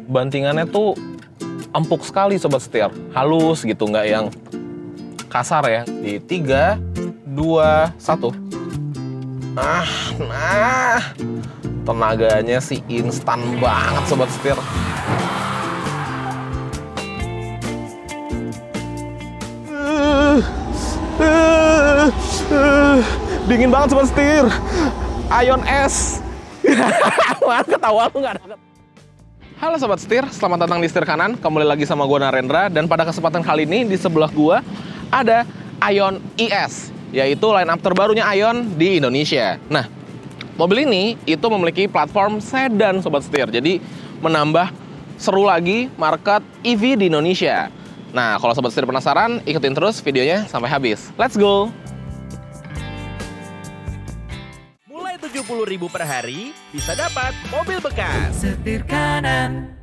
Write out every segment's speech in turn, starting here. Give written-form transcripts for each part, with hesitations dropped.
bantingannya tuh empuk sekali sobat setir, halus gitu, nggak yang kasar ya. Di 3, 2, 1. Nah, tenaganya sih instan banget sobat setir. Dingin banget sobat setir. Ion S. Ketawa lu nggak ada. Halo sobat setir, selamat datang di Setir Kanan. Kembali lagi sama gue Narendra. Dan pada kesempatan kali ini di sebelah gue ada Ion ES, yaitu line up terbarunya Ion di Indonesia. Nah, mobil ini itu memiliki platform sedan sobat setir. Jadi menambah seru lagi market EV di Indonesia. Nah, kalau sobat setir penasaran, ikutin terus videonya sampai habis. Let's go! Mulai 70.000 per hari, bisa dapat mobil bekas. Setir Kanan.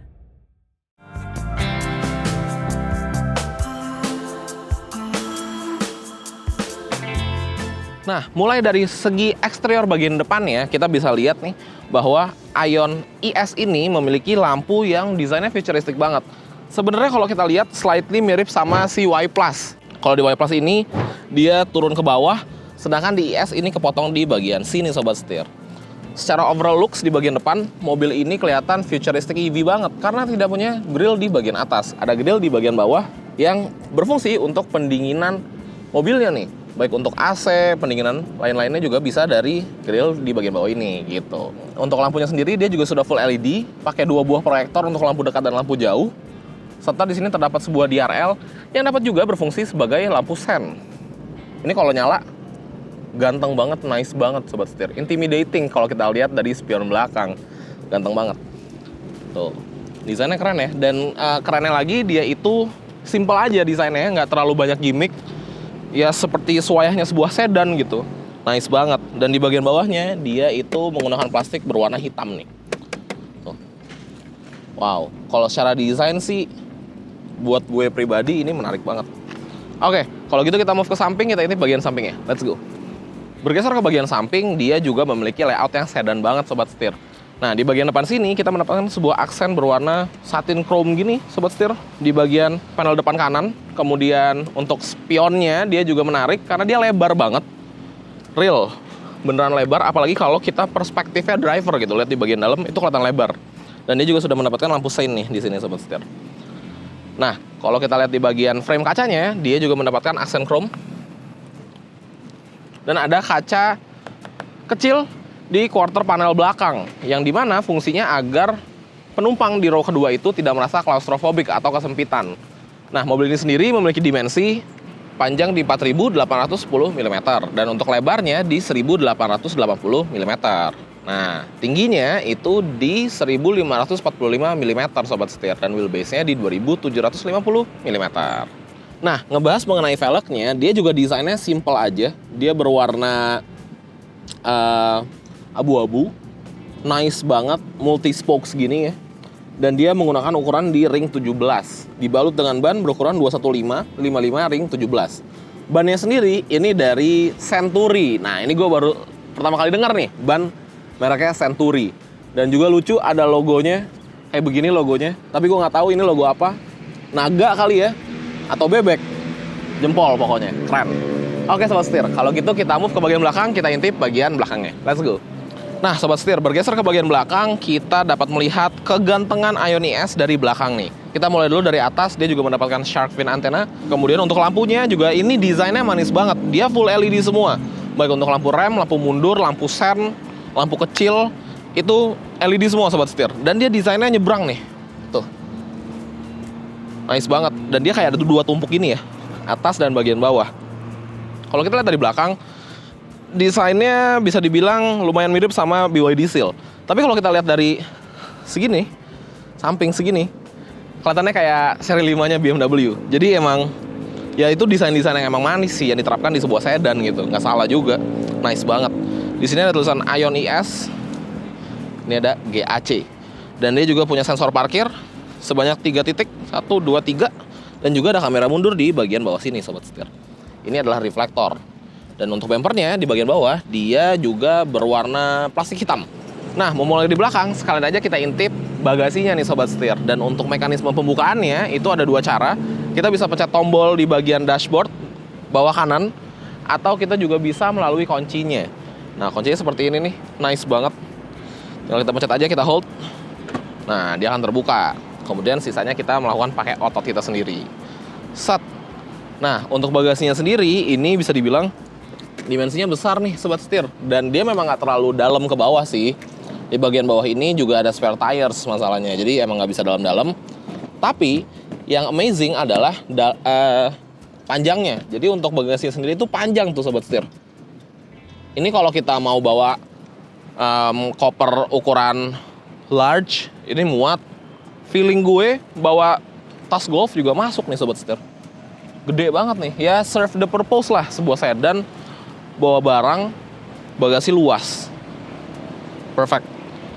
Nah, mulai dari segi eksterior bagian depannya, kita bisa lihat nih bahwa Ion ES ini memiliki lampu yang desainnya futuristik banget. Sebenarnya kalau kita lihat slightly mirip sama si Y Plus. Kalau di Y Plus ini dia turun ke bawah, sedangkan di ES ini kepotong di bagian sini sobat setir. Secara overall looks di bagian depan, mobil ini kelihatan futuristic EV banget karena tidak punya grill di bagian atas. Ada grill di bagian bawah yang berfungsi untuk pendinginan mobilnya nih. Baik untuk AC, pendinginan lain-lainnya juga bisa dari grill di bagian bawah ini gitu. Untuk lampunya sendiri dia juga sudah full LED, pakai 2 buah proyektor untuk lampu dekat dan lampu jauh. Serta di sini terdapat sebuah DRL yang dapat juga berfungsi sebagai lampu sen. Ini kalau nyala ganteng banget, nice banget sobat setir. Intimidating kalau kita lihat dari spion belakang. Ganteng banget. Tuh. Desainnya keren ya. Dan kerennya lagi dia itu simple aja desainnya, nggak terlalu banyak gimmick. Ya seperti sewayahnya sebuah sedan gitu. Nice banget. Dan di bagian bawahnya dia itu menggunakan plastik berwarna hitam nih. Tuh. Wow, kalau secara desain sih buat gue pribadi ini menarik banget. Oke, kalau gitu kita move ke samping, kita intip bagian sampingnya. Let's go. Bergeser ke bagian samping, dia juga memiliki layout yang sedan banget sobat setir. Nah, di bagian depan sini kita mendapatkan sebuah aksen berwarna satin chrome gini sobat setir di bagian panel depan kanan. Kemudian untuk spionnya dia juga menarik karena dia lebar banget. Real, beneran lebar, apalagi kalau kita perspektifnya driver gitu. Lihat di bagian dalam itu kelihatan lebar. Dan dia juga sudah mendapatkan lampu sein nih di sini sobat setir. Nah, kalau kita lihat di bagian frame kacanya, dia juga mendapatkan aksen chrome. Dan ada kaca kecil di quarter panel belakang, yang dimana fungsinya agar penumpang di row kedua itu tidak merasa klaustrofobik atau kesempitan. Nah, mobil ini sendiri memiliki dimensi panjang di 4.810 mm dan untuk lebarnya di 1.880 mm. Nah, tingginya itu di 1.545 mm sobat setir dan wheelbase-nya di 2.750 mm. Nah, ngebahas mengenai velgnya, dia juga desainnya simple aja. Dia berwarna abu-abu, nice banget, multi spokes gini ya. Dan dia menggunakan ukuran di ring 17, dibalut dengan ban berukuran 215 55 ring 17. Bannya sendiri ini dari Century. Nah, ini gue baru pertama kali dengar nih, ban mereknya Century. Dan juga lucu ada logonya, kayak begini logonya. Tapi gue nggak tahu ini logo apa. Naga kali ya, atau bebek. Jempol pokoknya, keren. Oke sobat setir, kalau gitu kita move ke bagian belakang, kita intip bagian belakangnya. Let's go. Nah sobat setir, bergeser ke bagian belakang, kita dapat melihat kegantengan Ion ES dari belakang nih. Kita mulai dulu dari atas, dia juga mendapatkan shark fin antena. Kemudian untuk lampunya juga ini desainnya manis banget. Dia full LED semua. Baik untuk lampu rem, lampu mundur, lampu sen, lampu kecil, itu LED semua sobat setir. Dan dia desainnya nyebrang nih. Tuh. Nice banget. Dan dia kayak ada 2 tumpuk ini ya, atas dan bagian bawah. Kalau kita lihat dari belakang, desainnya bisa dibilang lumayan mirip sama BYD Seal. Tapi kalau kita lihat dari segini, samping segini, kelihatannya kayak seri 5-nya BMW. Jadi emang, ya itu desain-desain yang emang manis sih, yang diterapkan di sebuah sedan gitu. Nggak salah juga, nice banget. Di sini ada tulisan Ion ES, ini ada GAC. Dan dia juga punya sensor parkir sebanyak 3 titik, 1, 2, 3. Dan juga ada kamera mundur di bagian bawah sini sobat setir. Ini adalah reflektor. Dan untuk bumpernya di bagian bawah, dia juga berwarna plastik hitam. Nah, memulai di belakang, sekalian aja kita intip bagasinya nih sobat setir. Dan untuk mekanisme pembukaannya itu ada dua cara. Kita bisa pencet tombol di bagian dashboard bawah kanan, atau kita juga bisa melalui kuncinya. Nah, kuncinya seperti ini nih, nice banget. Kalau kita pencet aja, kita hold. Nah, dia akan terbuka. Kemudian sisanya kita melakukan pakai otot kita sendiri. Set. Nah, untuk bagasinya sendiri ini bisa dibilang dimensinya besar nih sobat setir, dan dia memang nggak terlalu dalam ke bawah sih. Di bagian bawah ini juga ada spare tires masalahnya, jadi emang nggak bisa dalam-dalam. Tapi yang amazing adalah panjangnya. Jadi untuk bagasinya sendiri itu panjang tuh sobat setir. Ini kalau kita mau bawa koper ukuran large, ini muat. Feeling gue bawa tas golf juga masuk nih sobat setir. Gede banget nih, ya serve the purpose lah, sebuah sedan bawa barang, bagasi luas. Perfect.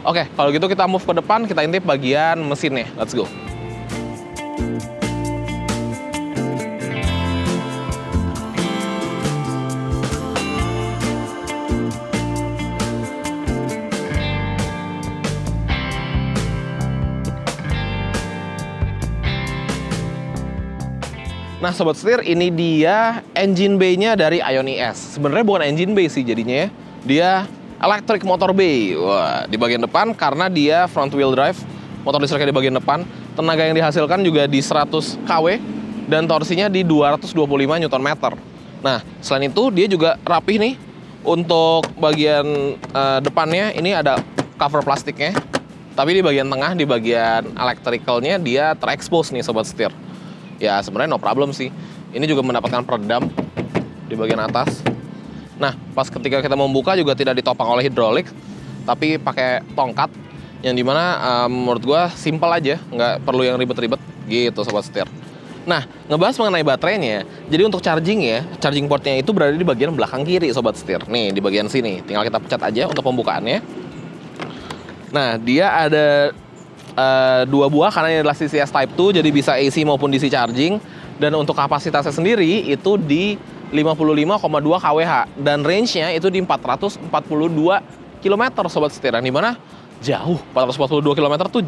Oke, kalau gitu kita move ke depan, kita intip bagian mesinnya. Let's go. Nah sobat setir, ini dia engine bay-nya dari Ion ES. Sebenarnya bukan engine bay sih jadinya ya. Dia electric motor bay. Wah, di bagian depan karena dia front wheel drive, motor listriknya di bagian depan. Tenaga yang dihasilkan juga di 100 kW dan torsinya di 225 Nm. Nah, selain itu dia juga rapih nih. Untuk bagian depannya ini ada cover plastiknya. Tapi di bagian tengah, di bagian electricalnya dia terekspos nih sobat setir. Ya sebenarnya no problem sih. Ini juga mendapatkan peredam di bagian atas. Nah, pas ketika kita membuka juga tidak ditopang oleh hidrolik, tapi pakai tongkat, yang dimana menurut gue simple aja, nggak perlu yang ribet-ribet gitu sobat setir. Nah, ngebahas mengenai baterainya, jadi untuk charging ya, charging portnya itu berada di bagian belakang kiri sobat setir. Nih di bagian sini, tinggal kita pencet aja untuk pembukaannya. Nah, dia ada dua buah karena ini adalah CCS Type 2, jadi bisa AC maupun DC charging. Dan untuk kapasitasnya sendiri itu di 55,2 kWh dan range-nya itu di 442 km sobat setir. Yang dimana jauh, 442 km tuh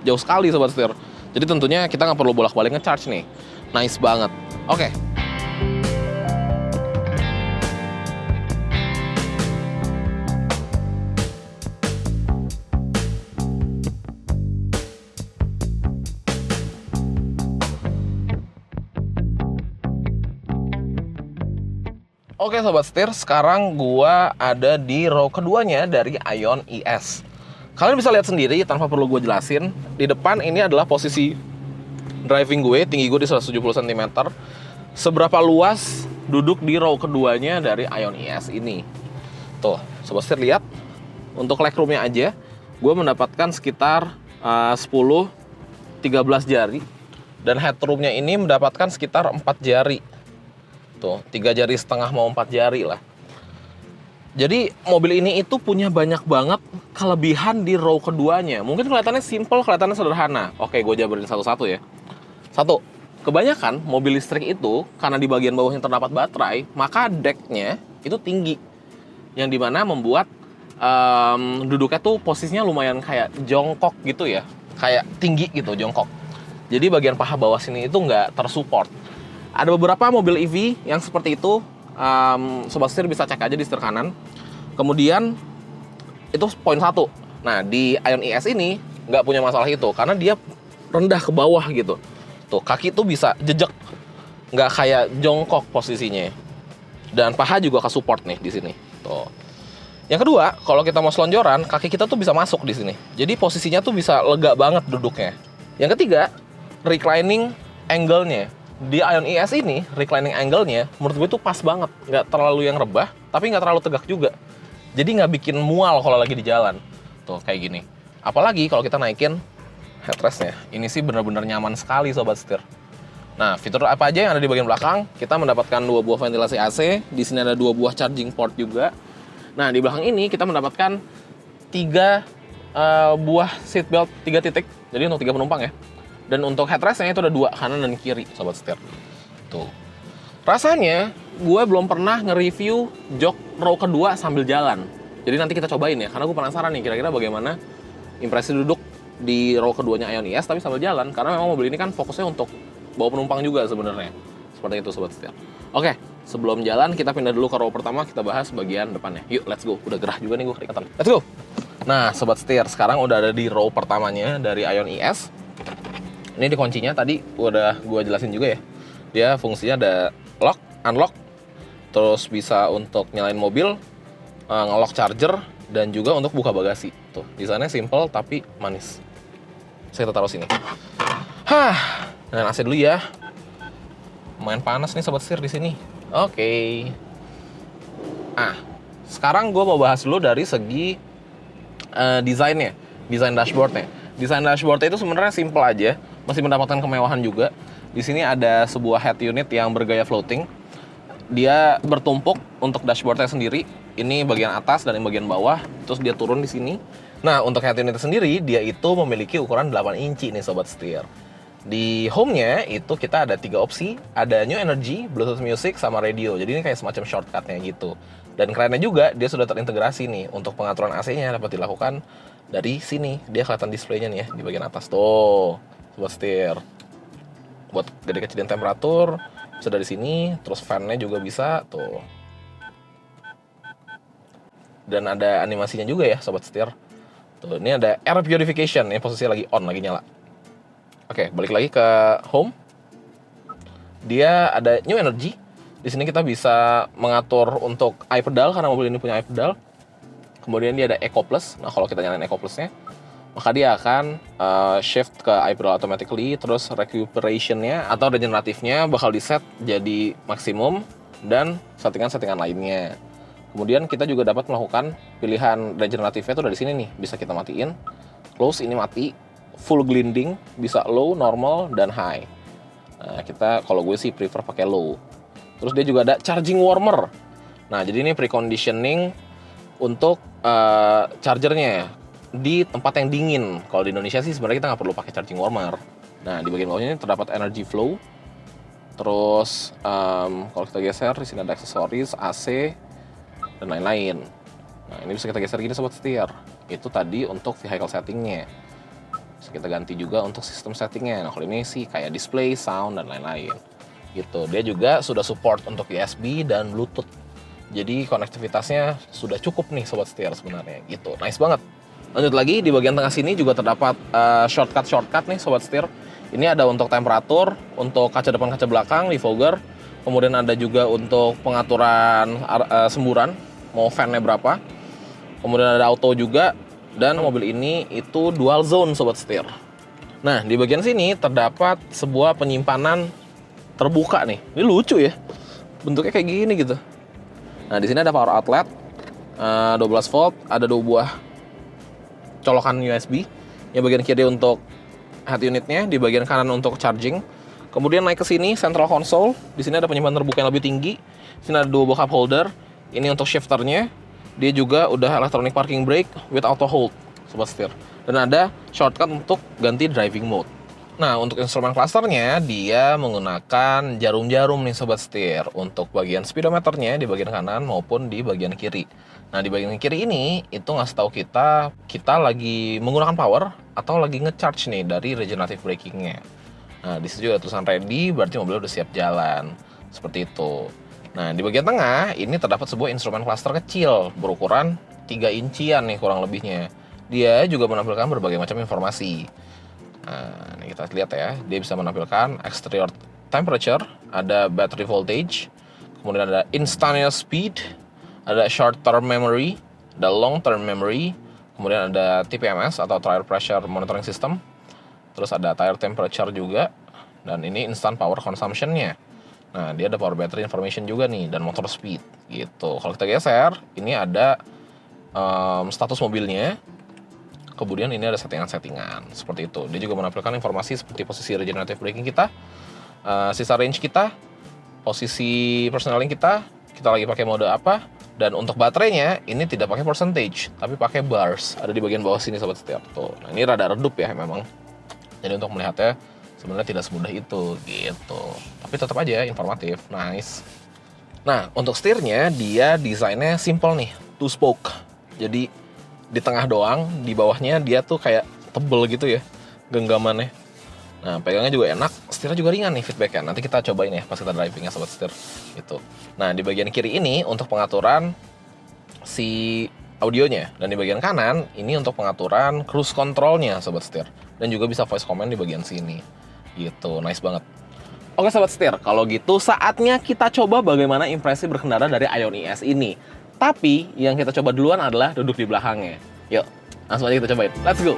jauh sekali sobat setir. Jadi tentunya kita nggak perlu bolak-balik nge-charge nih. Nice banget. Oke. Oke sobat setir, sekarang gua ada di row keduanya dari Ion ES. Kalian bisa lihat sendiri tanpa perlu gue jelasin. Di depan ini adalah posisi driving gue, tinggi gue di 170 cm. Seberapa luas duduk di row keduanya dari Ion ES ini. Tuh, sobat setir lihat. Untuk legroomnya aja, gue mendapatkan sekitar 10-13 jari. Dan headroomnya ini mendapatkan sekitar 4 jari. Tuh, 3 jari setengah mau 4 jari lah. Jadi mobil ini itu punya banyak banget kelebihan di row keduanya. Mungkin kelihatannya simple, kelihatannya sederhana. Oke, gue jabarin satu-satu ya. Satu, kebanyakan mobil listrik itu karena di bagian bawahnya terdapat baterai, maka decknya itu tinggi. Yang dimana membuat duduknya tuh posisinya lumayan kayak jongkok gitu ya. Kayak tinggi gitu, jongkok. Jadi bagian paha bawah sini itu nggak tersupport. Ada beberapa mobil EV yang seperti itu, sobat setir bisa cek aja di setir kanan. Kemudian itu poin 1. Nah di Ion ES ini nggak punya masalah itu karena dia rendah ke bawah gitu. Tuh kaki tuh bisa jejak, nggak kayak jongkok posisinya. Dan paha juga ke support nih di sini. Tuh. Yang kedua, kalau kita mau selonjoran, kaki kita tuh bisa masuk di sini. Jadi posisinya tuh bisa lega banget duduknya. Yang ketiga, reclining angle-nya. Di Ion ES ini, reclining angle-nya menurut gue tuh pas banget. Nggak terlalu yang rebah, tapi nggak terlalu tegak juga. Jadi nggak bikin mual kalau lagi di jalan. Tuh, kayak gini. Apalagi kalau kita naikin headrest-nya. Ini sih benar-benar nyaman sekali, sobat setir. Nah, fitur apa aja yang ada di bagian belakang? Kita mendapatkan 2 buah ventilasi AC. Di sini ada 2 buah charging port juga. Nah, di belakang ini kita mendapatkan 3 buah seat belt 3 titik. Jadi untuk 3 penumpang ya. Dan untuk headrest-nya itu ada 2, kanan dan kiri, sobat setir. Tuh. Rasanya, gue belum pernah nge-review jok row kedua sambil jalan. Jadi nanti kita cobain ya, karena gue penasaran nih kira-kira bagaimana impresi duduk di row keduanya Ion ES tapi sambil jalan, karena memang mobil ini kan fokusnya untuk bawa penumpang juga sebenarnya. Seperti itu sobat setir. Oke, sebelum jalan kita pindah dulu ke row pertama, kita bahas bagian depannya. Yuk, let's go. Udah gerah juga nih gue keringatan. Let's go. Nah, sobat setir, sekarang udah ada di row pertamanya dari Ion ES. Ini di kuncinya tadi udah gue jelasin juga ya. Dia fungsinya ada lock, unlock, terus bisa untuk nyalain mobil, ngelock charger, dan juga untuk buka bagasi. Tuh, desainnya simple tapi manis. Saya taruh sini. Dan AC dulu ya. Lumayan panas nih sobat setir di sini. Oke. Sekarang gue mau bahas dulu dari segi desainnya, desain dashboardnya. Desain dashboardnya itu sebenarnya simple aja, masih mendapatkan kemewahan juga. Di sini ada sebuah head unit yang bergaya floating. Dia bertumpuk untuk dashboardnya sendiri. Ini bagian atas dan bagian bawah, terus dia turun di sini. Nah, untuk head unit sendiri, dia itu memiliki ukuran 8 inci nih sobat setir. Di home-nya itu kita ada 3 opsi, ada New Energy, Bluetooth Music, sama radio. Jadi ini kayak semacam shortcut-nya gitu. Dan kerennya juga dia sudah terintegrasi nih untuk pengaturan AC-nya dapat dilakukan dari sini. Dia kelihatan display-nya nih ya di bagian atas tuh, sobat setir. Buat gede kecilin temperatur bisa dari sini, terus fan-nya juga bisa tuh. Dan ada animasinya juga ya sobat setir. Tuh, ini ada air purification, ini posisinya lagi on, lagi nyala. Oke, balik lagi ke home. Dia ada New Energy. Di sini kita bisa mengatur untuk iPedal karena mobil ini punya iPedal. Kemudian dia ada Eco Plus. Nah, kalau kita nyalain Eco Plus-nya, maka dia akan shift ke iPedal automatically, terus recuperation-nya atau regeneratifnya bakal di-set jadi maksimum dan settingan-settingan lainnya. Kemudian kita juga dapat melakukan pilihan regeneratifnya itu dari sini nih, bisa kita matiin. Close ini mati. Full gliding, bisa low, normal, dan high. Nah, kita kalau gue sih prefer pakai low. Terus dia juga ada charging warmer. Nah, jadi ini preconditioning untuk chargernya di tempat yang dingin. Kalau di Indonesia sih sebenarnya kita nggak perlu pakai charging warmer. Nah, di bagian bawahnya ini terdapat energy flow. Terus kalau kita geser, di sini ada aksesoris, AC, dan lain-lain. Nah, ini bisa kita geser gini sobat setir. Itu tadi untuk vehicle settingnya. Bisa kita ganti juga untuk sistem settingnya. Nah, kalau ini sih kayak display, sound, dan lain-lain gitu. Dia juga sudah support untuk USB dan Bluetooth. Jadi konektivitasnya sudah cukup nih sobat setir sebenarnya gitu. Nice banget. Lanjut lagi, di bagian tengah sini juga terdapat shortcut nih sobat setir. Ini ada untuk temperatur, untuk kaca depan, kaca belakang, defogger. Kemudian ada juga untuk pengaturan semburan, mau fan-nya berapa. Kemudian ada auto juga. Dan mobil ini itu dual zone sobat setir. Nah, di bagian sini terdapat sebuah penyimpanan terbuka nih. Ini lucu ya. Bentuknya kayak gini gitu. Nah, di sini ada power outlet 12 volt, ada 2 buah colokan USB. Yang bagian kiri untuk head unitnya, di bagian kanan untuk charging. Kemudian naik ke sini central console. Di sini ada penyimpanan terbuka yang lebih tinggi. Di sini ada 2 buah cup holder. Ini untuk shifternya. Dia juga udah electronic parking brake with auto hold, sobat setir. Dan ada shortcut untuk ganti driving mode. Nah, untuk instrumen clusternya, dia menggunakan jarum-jarum nih sobat setir. Untuk bagian speedometernya di bagian kanan maupun di bagian kiri. Nah, di bagian kiri ini, itu ngasih tahu kita lagi menggunakan power atau lagi nge-charge nih dari regenerative braking-nya. Nah, di situ juga tulisan ready, berarti mobil udah siap jalan. Seperti itu. Nah, di bagian tengah ini terdapat sebuah instrumen cluster kecil berukuran 3 incian nih kurang lebihnya. Dia juga menampilkan berbagai macam informasi. Nah, ini kita lihat ya. Dia bisa menampilkan exterior temperature, ada battery voltage, kemudian ada instantaneous speed, ada short term memory, ada long term memory, kemudian ada TPMS atau tire pressure monitoring system. Terus ada tire temperature juga, dan ini instant power consumption-nya. Nah, dia ada power battery information juga nih, dan motor speed gitu. Kalau kita geser, ini ada status mobilnya. Kemudian ini ada settingan-settingan seperti itu. Dia juga menampilkan informasi seperti posisi regenerative braking kita, sisa range kita, posisi personaling kita lagi pakai mode apa, dan untuk baterainya ini tidak pakai percentage, tapi pakai bars. Ada di bagian bawah sini sobat setir tuh. Nah, ini rada redup ya memang. Jadi untuk melihatnya sebenarnya tidak semudah itu gitu. Tapi tetap aja informatif, nice. Nah, untuk setirnya dia desainnya simple nih, two spoke. Jadi di tengah doang, di bawahnya dia tuh kayak tebel gitu ya genggamannya. Nah, pegangnya juga enak, setirnya juga ringan nih feedbacknya. Nanti kita cobain ya pas kita drivingnya sobat setir gitu. Nah, di bagian kiri ini untuk pengaturan si audionya, dan di bagian kanan ini untuk pengaturan cruise controlnya sobat setir, dan juga bisa voice command di bagian sini gitu. Nice banget. Oke sobat setir, kalau gitu saatnya kita coba bagaimana impresi berkendara dari Ion ES ini. Tapi yang kita coba duluan adalah duduk di belakangnya. Yuk, langsung aja kita cobain. Let's go.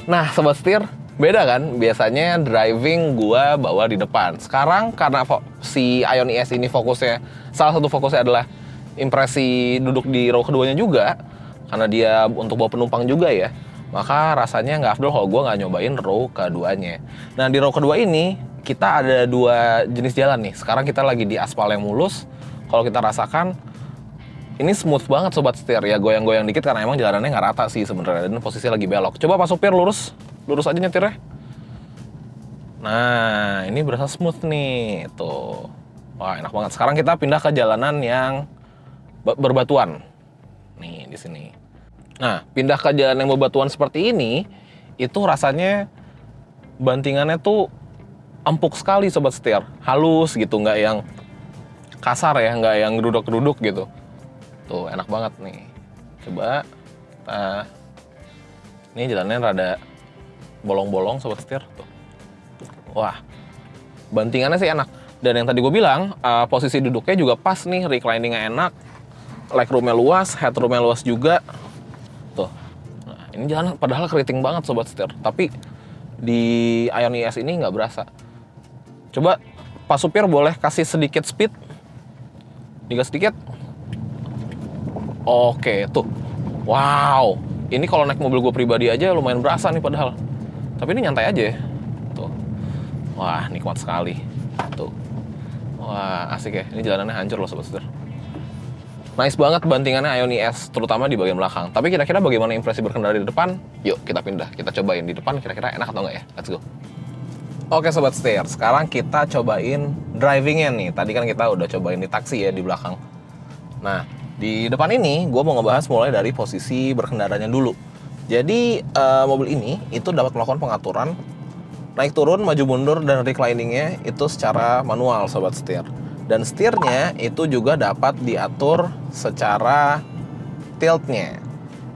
Nah, sobat setir, beda kan? Biasanya driving gua bawa di depan. Sekarang karena si Ion ES ini fokusnya, salah satu fokusnya adalah impresi duduk di row keduanya juga, karena dia untuk bawa penumpang juga ya, maka rasanya nggak afdol kalau gua nggak nyobain row keduanya. Nah, di row kedua ini kita ada dua jenis jalan nih. Sekarang kita lagi di aspal yang mulus. Kalau kita rasakan ini smooth banget sobat setir ya, goyang-goyang dikit karena emang jalanannya nggak rata sih sebenarnya, dan posisi lagi belok. Coba Pak Supir lurus aja nyetirnya. Nah, ini berasa smooth nih, tuh. Wah, enak banget. Sekarang kita pindah ke jalanan yang berbatuan. Nih, di sini. Nah, pindah ke jalan yang berbatuan seperti ini, itu rasanya bantingannya tuh empuk sekali sobat setir. Halus gitu, nggak yang kasar ya, nggak yang geruduk-geruduk gitu. Tuh, enak banget nih. Coba kita, ini jalannya rada bolong-bolong sobat setir tuh. Wah, bantingannya sih enak. Dan yang tadi gue bilang, posisi duduknya juga pas nih, recliningnya enak, legroomnya luas, headroomnya luas juga. Tuh. Nah, ini jalan padahal keriting banget sobat setir, tapi di Ion ES ini nggak berasa. Coba Pak Supir boleh kasih sedikit speed, digas sedikit. Oke, tuh. Wow, ini kalau naik mobil gue pribadi aja lumayan berasa nih padahal. Tapi ini nyantai aja ya. Tuh. Wah, nikmat sekali. Tuh. Wah, asik ya. Ini jalanannya hancur loh sobat setir. Nice banget bantingannya Ion ES, terutama di bagian belakang. Tapi kira-kira bagaimana impresi berkendara di depan? Yuk, kita pindah. Kita cobain di depan kira-kira enak atau enggak ya. Let's go. Oke sobat setir, sekarang kita cobain drivingnya nih. Tadi kan kita udah cobain di taksi ya di belakang. Nah, di depan ini, gue mau ngebahas mulai dari posisi berkendaranya dulu. Jadi, mobil ini itu dapat melakukan pengaturan naik turun, maju mundur, dan recliningnya itu secara manual, sobat setir. Dan setirnya itu juga dapat diatur secara tiltnya,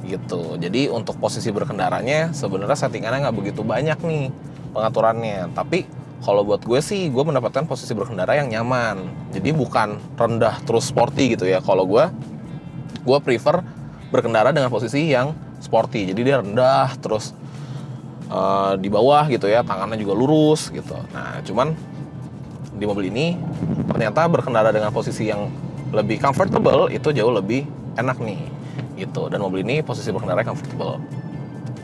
gitu. Jadi, untuk posisi berkendaranya, sebenarnya settingannya nggak begitu banyak nih pengaturannya. Tapi, kalau buat gue sih, gue mendapatkan posisi berkendara yang nyaman. Jadi, bukan rendah terus sporty gitu ya. Kalau gue prefer berkendara dengan posisi yang sporty, jadi dia rendah terus di bawah gitu ya, tangannya juga lurus gitu. Nah, cuman di mobil ini ternyata berkendara dengan posisi yang lebih comfortable itu jauh lebih enak nih gitu. Dan mobil ini posisi berkendara comfortable.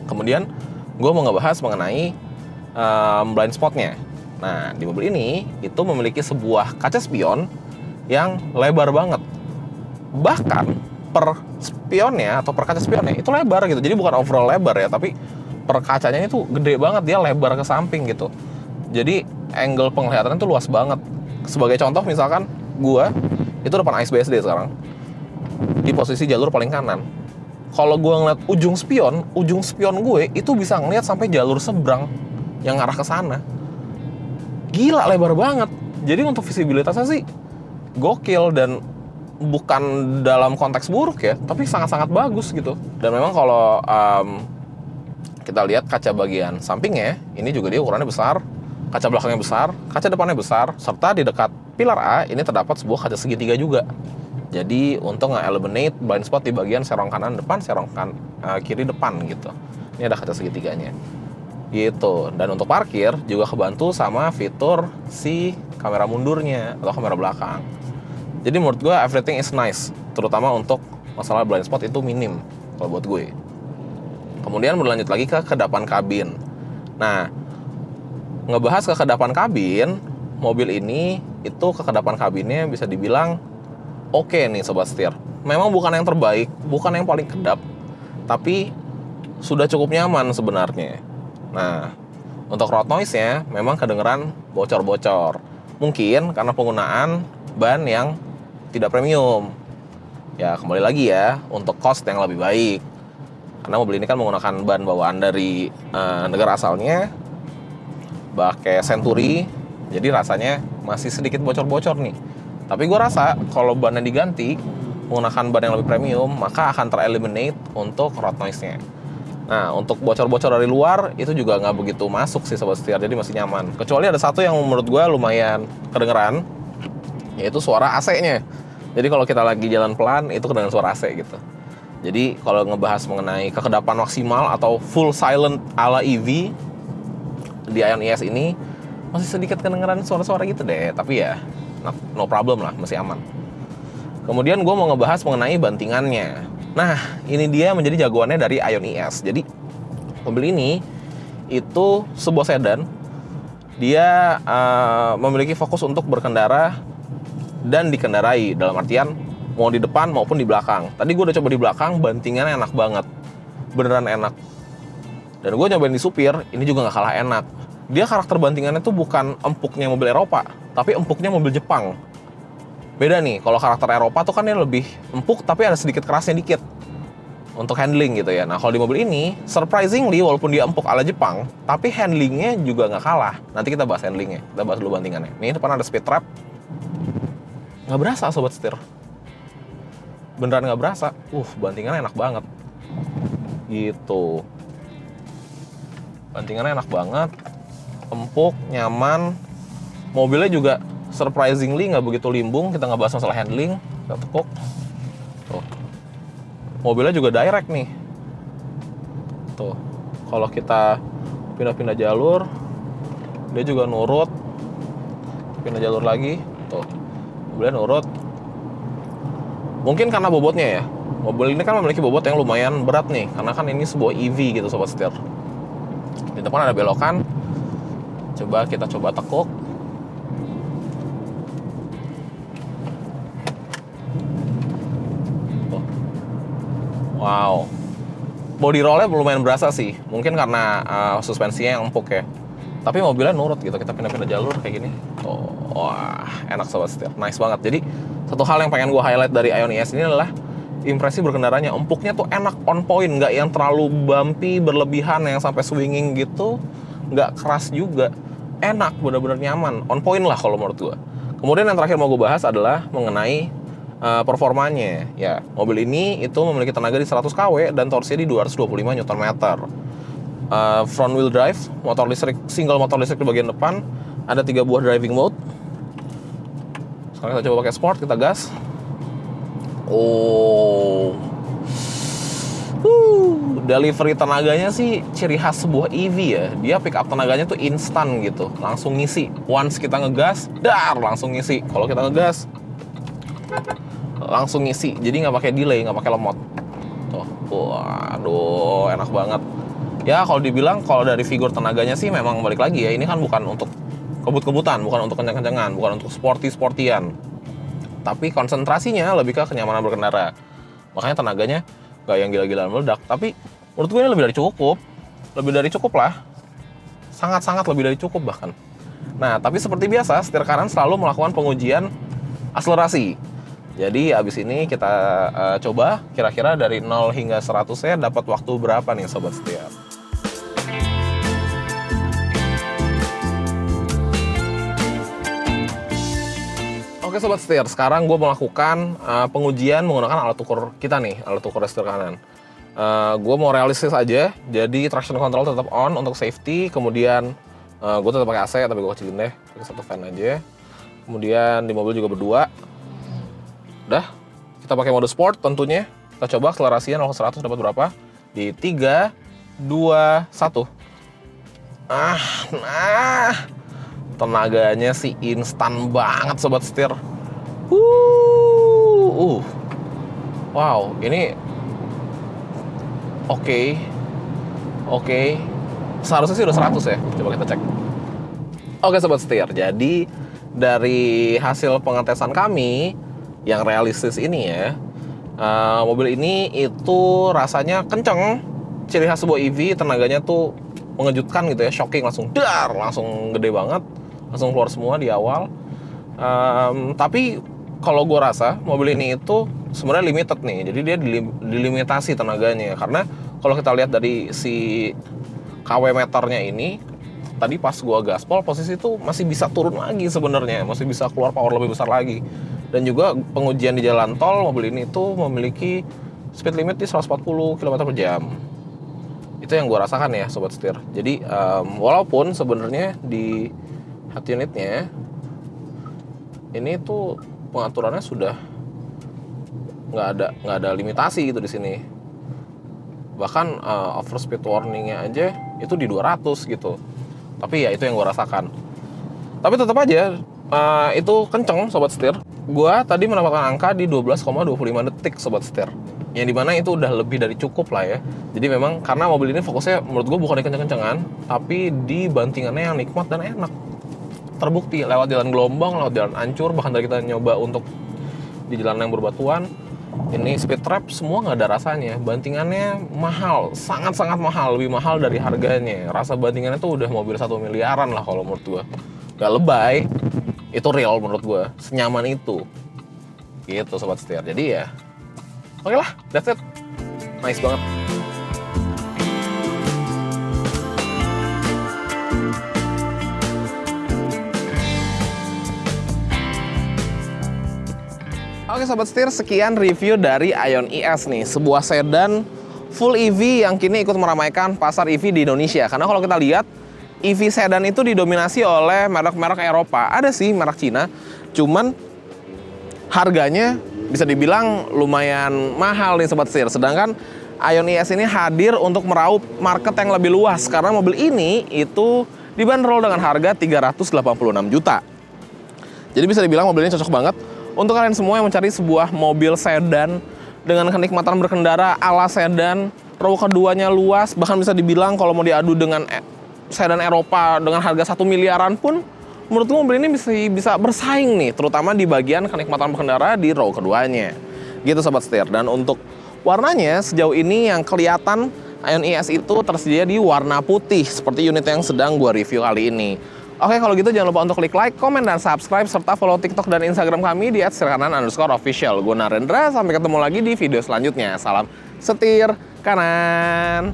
Kemudian gue mau ngebahas mengenai blind spotnya. Nah, di mobil ini itu memiliki sebuah kaca spion yang lebar banget. Bahkan per spionnya atau per kaca spionnya itu lebar gitu. Jadi bukan overall lebar ya, tapi per kacanya itu gede banget, dia lebar ke samping gitu. Jadi angle penglihatannya tuh luas banget. Sebagai contoh misalkan gua itu depan ASBSD sekarang, di posisi jalur paling kanan. Kalau gua ngeliat ujung spion gue itu bisa ngeliat sampai jalur seberang yang ngarah ke sana. Gila, lebar banget. Jadi untuk visibilitasnya sih gokil, dan bukan dalam konteks buruk ya, tapi sangat-sangat bagus gitu. Dan memang kalau kita lihat kaca bagian sampingnya, ini juga dia ukurannya besar, kaca belakangnya besar, kaca depannya besar, serta di dekat pilar A ini terdapat sebuah kaca segitiga juga. Jadi untuk nge-eliminate blind spot di bagian serong kanan depan, serong kiri depan gitu. Ini ada kaca segitiganya gitu. Dan untuk parkir juga kebantu sama fitur si kamera mundurnya atau kamera belakang. Jadi menurut gue everything is nice, terutama untuk masalah blind spot itu minim kalau buat gue. Kemudian berlanjut lagi ke kedapan kabin. Nah, ngebahas ke kedapan kabin, mobil ini itu ke kedapan kabinnya bisa dibilang oke nih sobat setir. Memang bukan yang terbaik, bukan yang paling kedap, tapi sudah cukup nyaman sebenarnya. Nah, untuk road noise-nya memang kedengeran bocor-bocor. Mungkin karena penggunaan ban yang tidak premium. Ya, kembali lagi ya, untuk cost yang lebih baik. Karena mobil ini kan menggunakan ban bawaan dari negara asalnya, pakai Century, jadi rasanya masih sedikit bocor-bocor nih. Tapi gue rasa kalau bannya diganti menggunakan ban yang lebih premium, maka akan tereliminate untuk road noise-nya. Nah, untuk bocor-bocor dari luar itu juga nggak begitu masuk sih sobat setir, jadi masih nyaman. Kecuali ada satu yang menurut gue lumayan kedengeran, yaitu suara AC-nya. Jadi kalau kita lagi jalan pelan itu kedengeran suara AC gitu. Jadi kalau ngebahas mengenai kekedapan maksimal atau full silent ala EV di Ion ES ini masih sedikit kedengeran suara-suara gitu deh. Tapi ya no problem lah, masih aman. Kemudian gue mau ngebahas mengenai bantingannya. Nah, ini dia menjadi jagoannya dari Ion ES. Jadi mobil ini itu sebuah sedan. Dia memiliki fokus untuk berkendara dan dikendarai, dalam artian mau di depan maupun di belakang. Tadi gue udah coba di belakang, bantingannya enak banget, beneran enak. Dan gue nyobain di supir, ini juga gak kalah enak. Dia karakter bantingannya tuh bukan empuknya mobil Eropa, tapi empuknya mobil Jepang. Beda nih, kalau karakter Eropa tuh kan dia lebih empuk, tapi ada sedikit kerasnya dikit untuk handling gitu ya. Nah, kalau di mobil ini, surprisingly walaupun dia empuk ala Jepang, tapi handlingnya juga gak kalah. Nanti kita bahas handlingnya, kita bahas dulu bantingannya. Nih depan ada speed trap, gak berasa sobat setir, beneran gak berasa. Bantingannya enak banget gitu. Bantingannya enak banget, empuk, nyaman. Mobilnya juga surprisingly gak begitu limbung. Kita gak bahas masalah handling, kita tekuk tuh. Mobilnya juga direct nih tuh. Kalau kita pindah-pindah jalur, dia juga nurut. Pindah jalur lagi tuh, mobilnya nurut. Mungkin karena bobotnya ya, mobil ini kan memiliki bobot yang lumayan berat nih, karena kan ini sebuah EV gitu sobat setir. Di depan ada belokan, coba kita tekuk. Wow, body rollnya lumayan berasa sih, mungkin karena suspensinya yang empuk ya. Tapi mobilnya nurut gitu, kita pindah-pindah jalur kayak gini. Wah, enak sobat setir, nice banget. Jadi satu hal yang pengen gue highlight dari Ion ES ini adalah impresi berkendaranya. Empuknya tuh enak, on point, nggak yang terlalu bumpy berlebihan yang sampai swinging gitu, nggak keras juga. Enak, bener-bener nyaman, on point lah kalau menurut gue. Kemudian yang terakhir mau gue bahas adalah mengenai performanya. Ya, mobil ini itu memiliki tenaga di 100 kW dan torsinya di 225 Nm. Front wheel drive, motor listrik, single motor listrik di bagian depan, ada 3 buah driving mode. Sekarang kita coba pakai sport, kita gas. Delivery tenaganya sih ciri khas sebuah EV ya. Dia pick up tenaganya tuh instan gitu, langsung ngisi. Once kita ngegas, langsung ngisi. Kalau kita ngegas, langsung ngisi. Jadi nggak pakai delay, nggak pakai lemot. Tuh, waduh, enak banget. Ya kalau dibilang kalau dari figur tenaganya sih memang balik lagi ya. Ini kan bukan untuk kebut-kebutan, bukan untuk kencang-kencangan, bukan untuk sporty-sportian. Tapi konsentrasinya lebih ke kenyamanan berkendara. Makanya tenaganya gak yang gila-gilaan meledak. Tapi menurut gue ini lebih dari cukup. Lebih dari cukup lah. Sangat-sangat lebih dari cukup bahkan. Nah, tapi seperti biasa, setir kanan selalu melakukan pengujian akselerasi. Jadi abis ini kita coba kira-kira dari 0 hingga 100-nya dapat waktu berapa nih sobat setir. Oke sobat setir, sekarang gue melakukan pengujian menggunakan alat ukur kita nih, alat ukur setir kanan. Gue mau realistis aja, jadi traction control tetap on untuk safety. Kemudian gue tetap pakai AC, tapi gue kecilin deh, pakai satu fan aja. Kemudian di mobil juga berdua. Udah, kita pakai mode sport tentunya. Kita coba akselerasinya 0 ke 100 dapat berapa? Di 3, 2, 1. Tenaganya sih instan banget sobat setir. Wow, ini oke. Seharusnya sih udah 100 ya. Coba kita cek. Oke sobat setir, jadi dari hasil pengetesan kami yang realistis ini ya, mobil ini itu rasanya kenceng, ciri khas sebuah EV, tenaganya tuh mengejutkan gitu ya, shocking, langsung gede banget, langsung keluar semua di awal. Tapi kalau gue rasa mobil ini itu sebenarnya limited nih, jadi dia dilimitasi tenaganya. Karena kalau kita lihat dari si KW meternya ini, tadi pas gue gaspol posisi itu masih bisa turun lagi sebenarnya, masih bisa keluar power lebih besar lagi. Dan juga pengujian di jalan tol, mobil ini tuh memiliki speed limit di 140 km/jam. Itu yang gue rasakan ya sobat setir. Jadi walaupun sebenarnya di head unitnya ini tuh pengaturannya sudah nggak ada limitasi gitu di sini. Bahkan overspeed warningnya aja itu di 200 gitu. Tapi ya itu yang gue rasakan. Tapi tetap aja itu kenceng sobat setir. Gue tadi mendapatkan angka di 12,25 detik sobat setir. Yang dimana itu udah lebih dari cukup lah ya. Jadi memang karena mobil ini fokusnya menurut gue bukan di kenceng-kencengan, tapi di bantingannya yang nikmat dan enak. Terbukti lewat jalan gelombang, lewat jalan ancur, bahkan dari kita nyoba untuk di jalan yang berbatuan, ini speed trap semua nggak ada rasanya. Bantingannya mahal, sangat-sangat mahal, lebih mahal dari harganya. Rasa bantingannya tuh udah mobil 1 miliaran lah kalau menurut gue. Gak lebay, itu real menurut gue, senyaman itu. Gitu sobat setir. Jadi ya oke lah, that's it. Nice banget. Oke sobat setir, sekian review dari Ion ES nih. Sebuah sedan full EV yang kini ikut meramaikan pasar EV di Indonesia. Karena kalau kita lihat, EV sedan itu didominasi oleh merek-merek Eropa. Ada sih merek Cina, cuman harganya bisa dibilang lumayan mahal nih sobat setir. Sedangkan Ion ES ini hadir untuk meraup market yang lebih luas. Karena mobil ini itu dibanderol dengan harga 386 juta. Jadi bisa dibilang mobil ini cocok banget untuk kalian semua yang mencari sebuah mobil sedan dengan kenikmatan berkendara ala sedan, row keduanya luas, bahkan bisa dibilang kalau mau diadu dengan sedan Eropa dengan harga 1 miliaran pun, menurutku mobil ini bisa bersaing nih, terutama di bagian kenikmatan berkendara di row keduanya. Gitu sobat setir. Dan untuk warnanya sejauh ini yang kelihatan Ion ES itu tersedia di warna putih seperti unit yang sedang gua review kali ini. Oke, kalau gitu jangan lupa untuk klik like, komen, dan subscribe, serta follow TikTok dan Instagram kami di @setirkanan_official. Gue Narendra, sampai ketemu lagi di video selanjutnya. Salam setir kanan.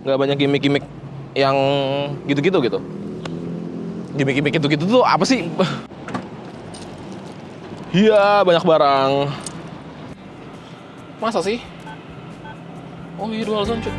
Nggak banyak gimmick-gimmick yang gitu-gitu gitu. Gimmick-gimmick gitu-gitu tuh apa sih? Iya, banyak barang. Masa sih? Oh iya, dual zone cuy.